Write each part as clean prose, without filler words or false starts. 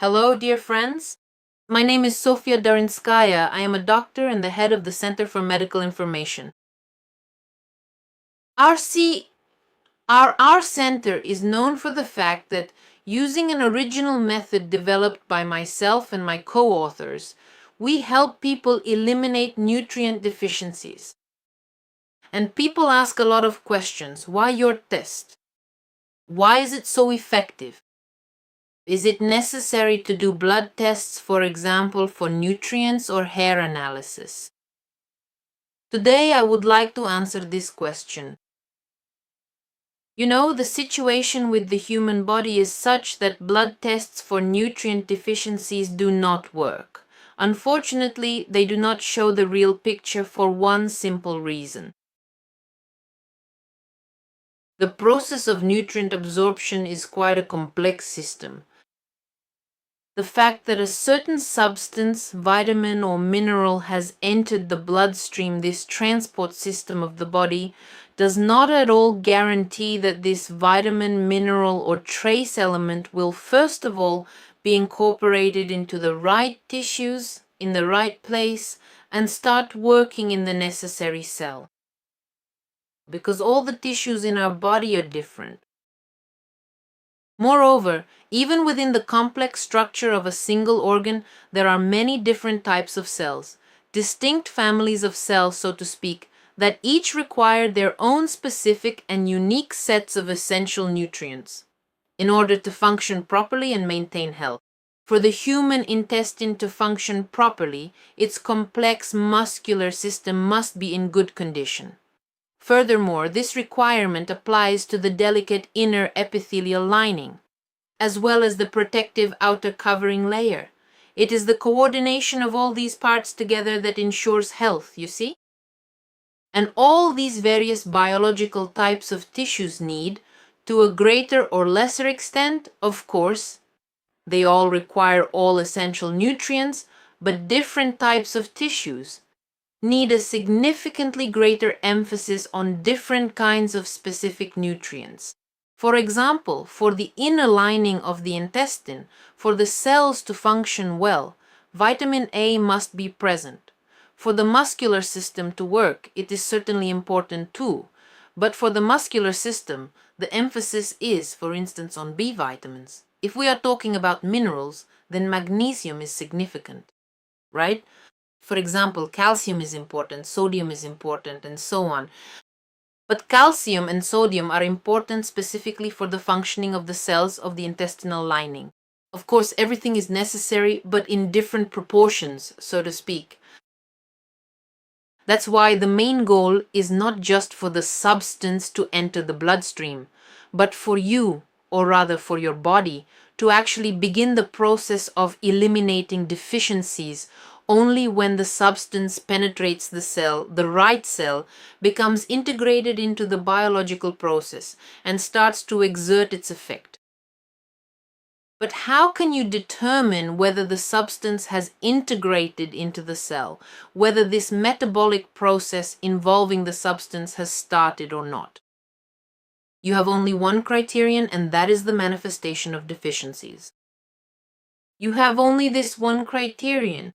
Hello, dear friends. My name is Sofya Dorinskaya. I am a doctor and the head of the Center for Medical Information. Our center is known for the fact that using an original method developed by myself and my co-authors, we help people eliminate nutrient deficiencies. And people ask a lot of questions. Why your test? Why is it so effective? Is it necessary to do blood tests, for example, for nutrients or hair analysis? Today I would like to answer this question. You know, the situation with the human body is such that blood tests for nutrient deficiencies do not work. Unfortunately, they do not show the real picture for one simple reason. The process of nutrient absorption is quite a complex system. The fact that a certain substance, vitamin or mineral has entered the bloodstream, this transport system of the body, does not at all guarantee that this vitamin, mineral or trace element will first of all be incorporated into the right tissues, in the right place, and start working in the necessary cell. Because all the tissues in our body are different. Moreover, even within the complex structure of a single organ, there are many different types of cells, distinct families of cells, so to speak, that each require their own specific and unique sets of essential nutrients in order to function properly and maintain health. For the human intestine to function properly, its complex muscular system must be in good condition. Furthermore, this requirement applies to the delicate inner epithelial lining, as well as the protective outer covering layer. It is the coordination of all these parts together that ensures health, you see? And all these various biological types of tissues need, to a greater or lesser extent, of course, they all require all essential nutrients, but different types of tissues need a significantly greater emphasis on different kinds of specific nutrients. For example, for the inner lining of the intestine, for the cells to function well, vitamin A must be present. For the muscular system to work, it is certainly important too. But for the muscular system, the emphasis is, for instance, on B vitamins. If we are talking about minerals, then magnesium is significant, right? For example, calcium is important, sodium is important, and so on. But calcium and sodium are important specifically for the functioning of the cells of the intestinal lining. Of course, everything is necessary, but in different proportions, so to speak. That's why the main goal is not just for the substance to enter the bloodstream, but for you, or rather for your body, to actually begin the process of eliminating deficiencies only when the substance penetrates the cell, the right cell, becomes integrated into the biological process and starts to exert its effect. But how can you determine whether the substance has integrated into the cell, whether this metabolic process involving the substance has started or not? You have only one criterion, and that is the manifestation of deficiencies. You have only this one criterion.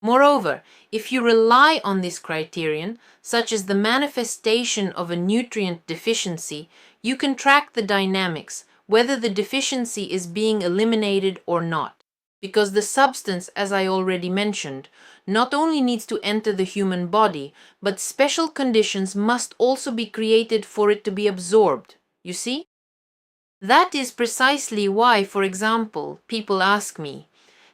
Moreover, if you rely on this criterion, such as the manifestation of a nutrient deficiency, you can track the dynamics, whether the deficiency is being eliminated or not. Because the substance, as I already mentioned, not only needs to enter the human body, but special conditions must also be created for it to be absorbed. You see? That is precisely why, for example, people ask me,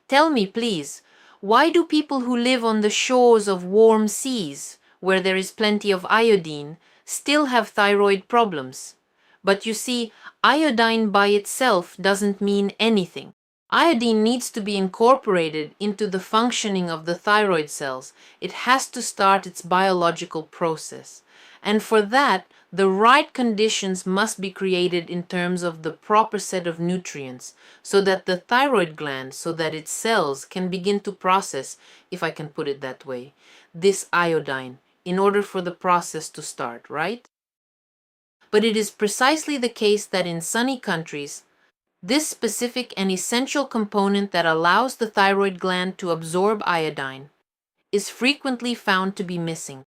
"Tell me, please, why do people who live on the shores of warm seas, where there is plenty of iodine, still have thyroid problems?" But you see, iodine by itself doesn't mean anything. Iodine needs to be incorporated into the functioning of the thyroid cells. It has to start its biological process. And for that, the right conditions must be created in terms of the proper set of nutrients, so that the thyroid gland, so that its cells can begin to process, if I can put it that way, this iodine in order for the process to start, right? But it is precisely the case that in sunny countries, This specific and essential component that allows the thyroid gland to absorb iodine is frequently found to be missing.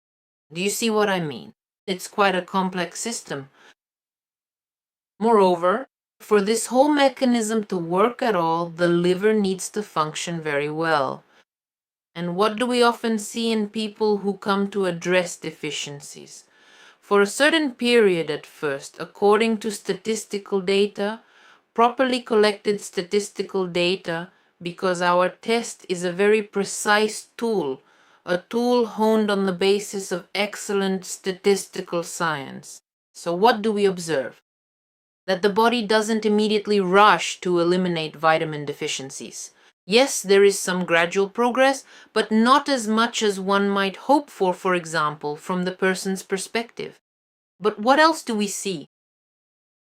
Do you see what I mean? It's quite a complex system. Moreover, for this whole mechanism to work at all, the liver needs to function very well. And what do we often see in people who come to address deficiencies? For a certain period at first, according to statistical data, properly collected statistical data, because our test is a very precise tool, a tool honed on the basis of excellent statistical science. So what do we observe? That the body doesn't immediately rush to eliminate vitamin deficiencies. Yes, there is some gradual progress, but not as much as one might hope for example, from the person's perspective. But what else do we see?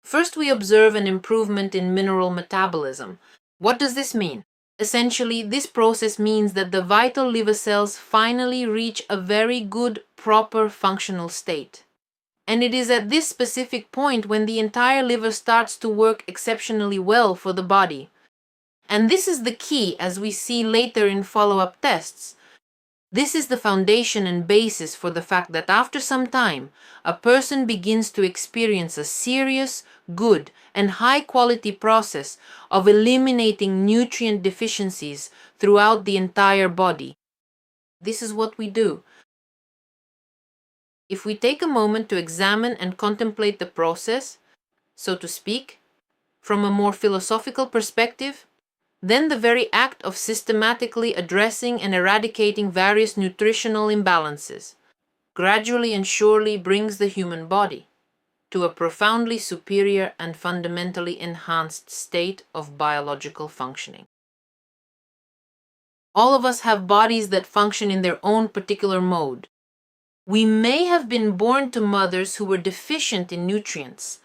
First, we observe an improvement in mineral metabolism. What does this mean? Essentially, this process means that the vital liver cells finally reach a very good, proper functional state. And it is at this specific point when the entire liver starts to work exceptionally well for the body. And this is the key, as we see later in follow-up tests. This is the foundation and basis for the fact that after some time, a person begins to experience a serious, good, and high-quality process of eliminating nutrient deficiencies throughout the entire body. This is what we do. If we take a moment to examine and contemplate the process, so to speak, from a more philosophical perspective, then the very act of systematically addressing and eradicating various nutritional imbalances gradually and surely brings the human body to a profoundly superior and fundamentally enhanced state of biological functioning. All of us have bodies that function in their own particular mode. We may have been born to mothers who were deficient in nutrients.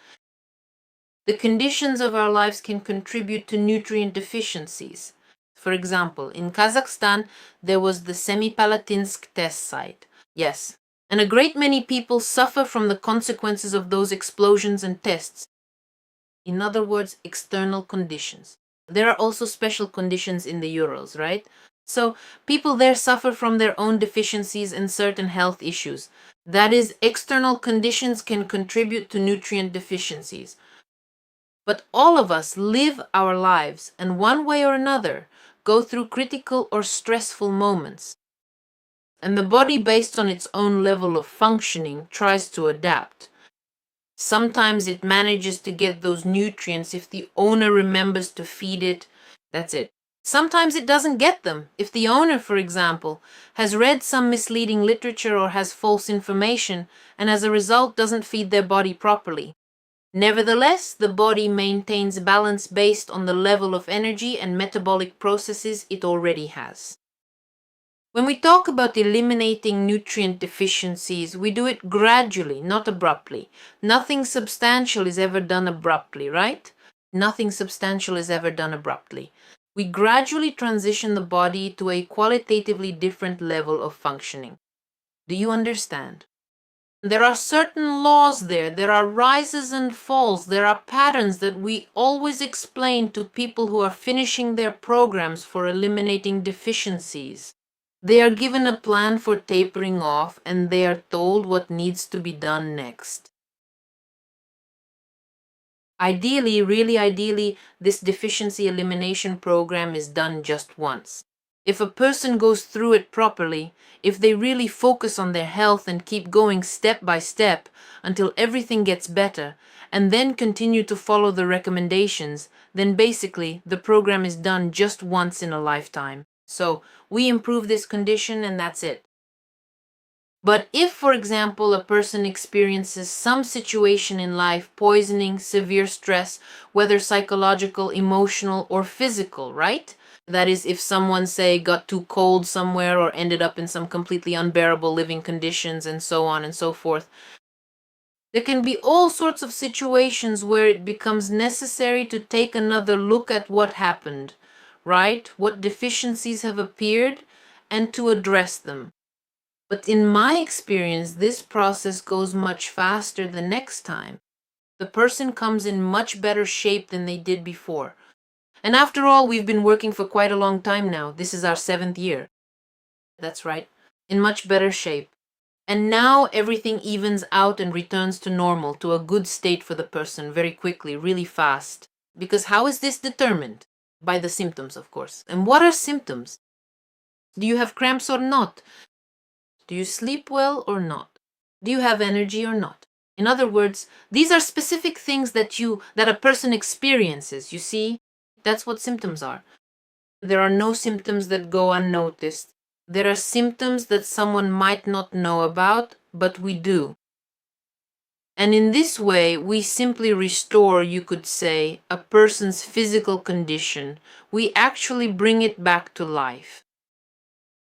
The conditions of our lives can contribute to nutrient deficiencies. For example, in Kazakhstan, there was the Semipalatinsk test site. Yes, and a great many people suffer from the consequences of those explosions and tests. In other words, external conditions. There are also special conditions in the Urals, right? So people there suffer from their own deficiencies and certain health issues. That is, external conditions can contribute to nutrient deficiencies. But all of us live our lives and one way or another go through critical or stressful moments. And the body, based on its own level of functioning, tries to adapt. Sometimes it manages to get those nutrients if the owner remembers to feed it. That's it. Sometimes it doesn't get them. If the owner, for example, has read some misleading literature or has false information and as a result doesn't feed their body properly. Nevertheless, the body maintains balance based on the level of energy and metabolic processes it already has. When we talk about eliminating nutrient deficiencies, we do it gradually, not abruptly. Nothing substantial is ever done abruptly, right? Nothing substantial is ever done abruptly. We gradually transition the body to a qualitatively different level of functioning. Do you understand? There are certain laws there are rises and falls, there are patterns that we always explain to people who are finishing their programs for eliminating deficiencies. They are given a plan for tapering off and they are told what needs to be done next. Ideally, really ideally, this deficiency elimination program is done just once. If a person goes through it properly, if they really focus on their health and keep going step by step until everything gets better, and then continue to follow the recommendations, then basically the program is done just once in a lifetime. So we improve this condition and that's it. But if, for example, a person experiences some situation in life, poisoning, severe stress, whether psychological, emotional, or physical, right? That is, if someone, say, got too cold somewhere or ended up in some completely unbearable living conditions and so on and so forth. There can be all sorts of situations where it becomes necessary to take another look at what happened, right? What deficiencies have appeared and to address them. But in my experience, this process goes much faster the next time. The person comes in much better shape than they did before. And after all, we've been working for quite a long time now. This is our 7th year. That's right. In much better shape. And now everything evens out and returns to normal, to a good state for the person very quickly, really fast. Because how is this determined? By the symptoms, of course. And what are symptoms? Do you have cramps or not? Do you sleep well or not? Do you have energy or not? In other words, these are specific things that a person experiences, you see? That's what symptoms are. There are no symptoms that go unnoticed. There are symptoms that someone might not know about, but we do. And in this way, we simply restore, you could say, a person's physical condition. We actually bring it back to life.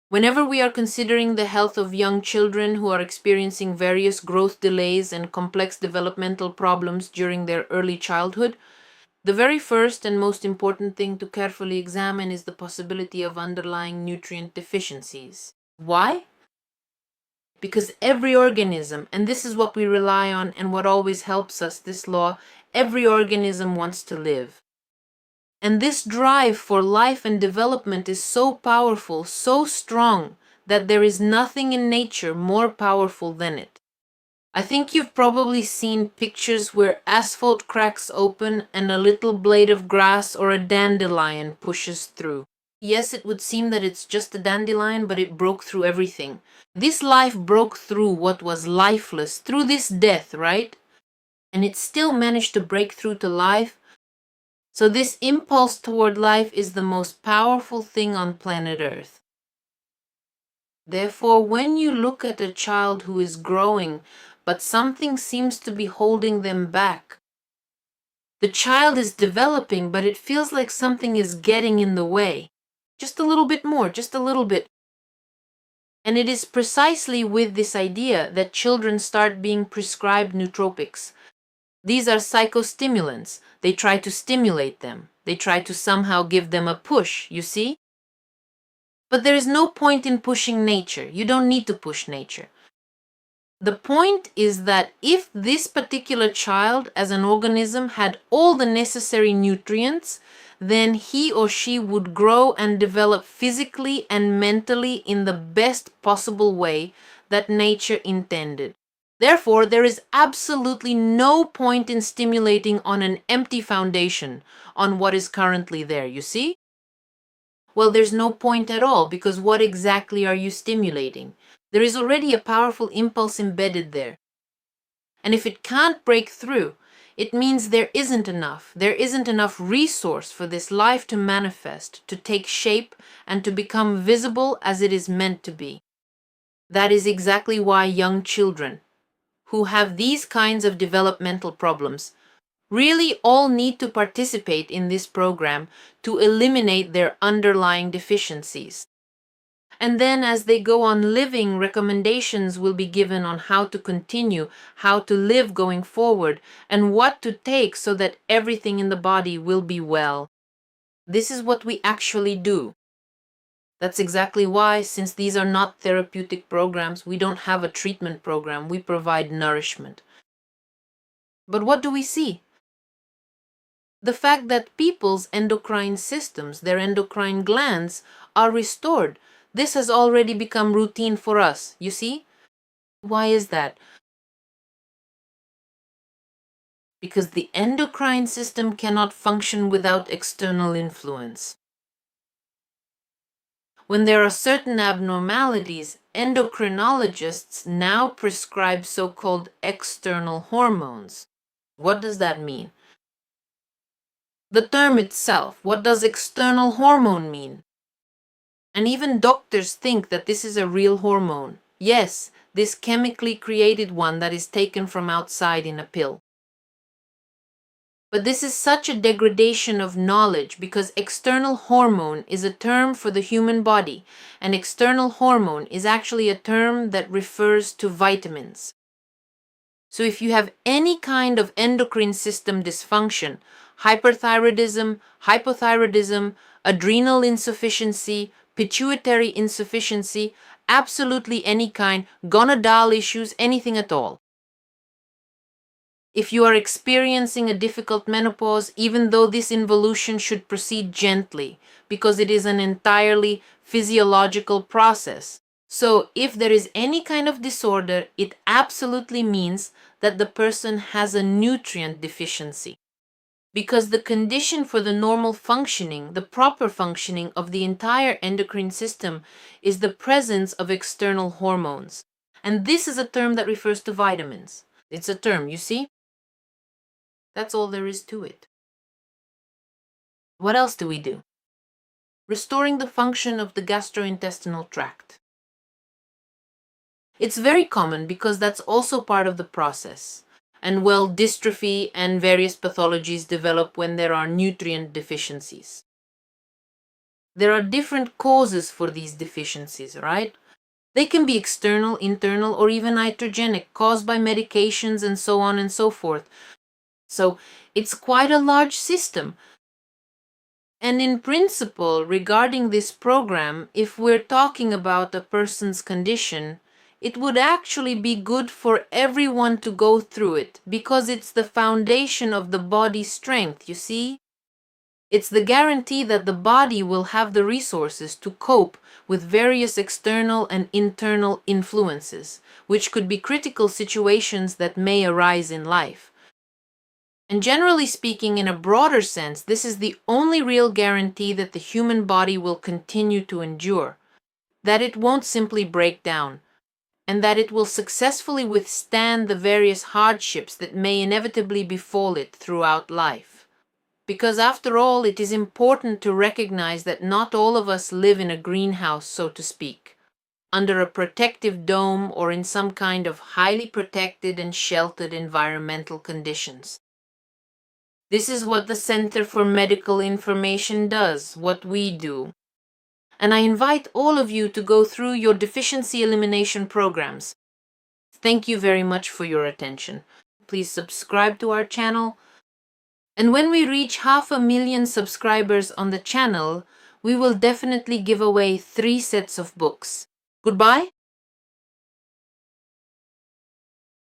Whenever we are considering the health of young children who are experiencing various growth delays and complex developmental problems during their early childhood, the very first and most important thing to carefully examine is the possibility of underlying nutrient deficiencies. Why? Because every organism, and this is what we rely on and what always helps us, this law, every organism wants to live. And this drive for life and development is so powerful, so strong, that there is nothing in nature more powerful than it. I think you've probably seen pictures where asphalt cracks open and a little blade of grass or a dandelion pushes through. Yes, it would seem that it's just a dandelion, but it broke through everything. This life broke through what was lifeless, through this death, right? And it still managed to break through to life. So this impulse toward life is the most powerful thing on planet Earth. Therefore, when you look at a child who is growing, but something seems to be holding them back, the child is developing, but it feels like something is getting in the way. Just a little bit more, just a little bit. And it is precisely with this idea that children start being prescribed nootropics. These are psychostimulants. They try to stimulate them. They try to somehow give them a push, you see? But there is no point in pushing nature. You don't need to push nature. The point is that if this particular child as an organism had all the necessary nutrients, then he or she would grow and develop physically and mentally in the best possible way that nature intended. Therefore, there is absolutely no point in stimulating on an empty foundation, on what is currently there, you see? Well, there's no point at all, because what exactly are you stimulating? There is already a powerful impulse embedded there. And if it can't break through, it means there isn't enough resource for this life to manifest, to take shape, and to become visible as it is meant to be. That is exactly why young children who have these kinds of developmental problems really all need to participate in this program to eliminate their underlying deficiencies. And then as they go on living, recommendations will be given on how to continue, how to live going forward, and what to take so that everything in the body will be well. This is what we actually do. That's exactly why, since these are not therapeutic programs, we don't have a treatment program, we provide nourishment. But what do we see? The fact that people's endocrine systems, their endocrine glands, are restored. This has already become routine for us, you see? Why is that? Because the endocrine system cannot function without external influence. When there are certain abnormalities, endocrinologists now prescribe so-called external hormones. What does that mean? The term itself, what does external hormone mean? And even doctors think that this is a real hormone. Yes, this chemically created one that is taken from outside in a pill. But this is such a degradation of knowledge because external hormone is a term for the human body, and external hormone is actually a term that refers to vitamins. So if you have any kind of endocrine system dysfunction, hyperthyroidism, hypothyroidism, adrenal insufficiency, pituitary insufficiency, absolutely any kind, gonadal issues, anything at all, If you are experiencing a difficult menopause, even though this involution should proceed gently, because it is an entirely physiological process. So, if there is any kind of disorder, it absolutely means that the person has a nutrient deficiency. Because the condition for the normal functioning, the proper functioning of the entire endocrine system is the presence of external hormones. And this is a term that refers to vitamins. It's a term, you see? That's all there is to it. What else do we do? Restoring the function of the gastrointestinal tract. It's very common because that's also part of the process. And well, dystrophy and various pathologies develop when there are nutrient deficiencies. There are different causes for these deficiencies, right? They can be external, internal, or even iatrogenic, caused by medications and so on and so forth. So it's quite a large system. And in principle, regarding this program, if we're talking about a person's condition, it would actually be good for everyone to go through it because it's the foundation of the body's strength, you see? It's the guarantee that the body will have the resources to cope with various external and internal influences, which could be critical situations that may arise in life. And generally speaking, in a broader sense, this is the only real guarantee that the human body will continue to endure, that it won't simply break down, and that it will successfully withstand the various hardships that may inevitably befall it throughout life. Because after all, it is important to recognize that not all of us live in a greenhouse, so to speak, under a protective dome or in some kind of highly protected and sheltered environmental conditions. This is what the Center for Medical Information does, what we do. And I invite all of you to go through your deficiency elimination programs. Thank you very much for your attention. Please subscribe to our channel. And when we reach 500,000 subscribers on the channel, we will definitely give away 3 sets of books. Goodbye.